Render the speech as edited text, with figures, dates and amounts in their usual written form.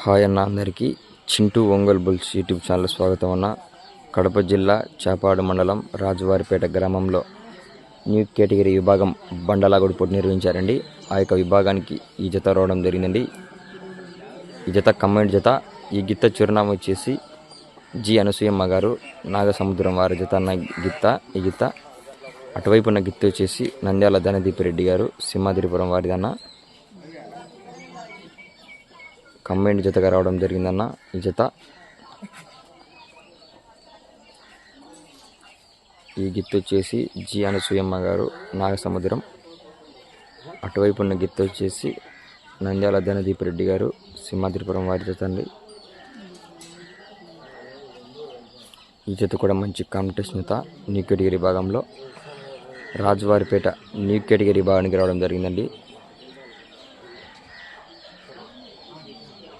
Hi అన్న, అందరికీ Chintu Ongole bulls YouTube channel స్వాగతం అన్న. కడప జిల్లా చాపాడు మండలం రాజువారిపేట గ్రామంలో న్యూ కేటగిరీ విభాగం బండలాగుడు పోటీ నిర్వహించారండి. ఆ యొక్క విభాగానికి ఈ జత రావడం జరిగిందండి. ఈ జత కమెంట్ జత. ఈ గిత్త చిరునామా వచ్చేసి జి అనసూయమ్మ గారు, నాగసముద్రం వారి జత అన్న గిత్త. ఈ గిత్త అటువైపు ఉన్న గిత్త వచ్చేసి నంద్యాల ధనదీపిరెడ్డి గారు, సింహాద్రిపురం వారిదన్న. కంబైండ్ జతగా రావడం జరిగిందన్న. ఈ జత ఈ గిత్త వచ్చేసి జి అనసూయమ్మ గారు, నాగసముద్రం. అటువైపు ఉన్న గిత్త వచ్చేసి నంద్యాల ధనదీపిరెడ్డి గారు, సింహాద్రిపురం వారి జత అండి. ఈ జత కూడా మంచి కాంపిటీషన్ జత. న్యూ కేటగిరీ భాగంలో రాజువారిపేట న్యూ కేటగిరీ భాగానికి రావడం జరిగిందండి.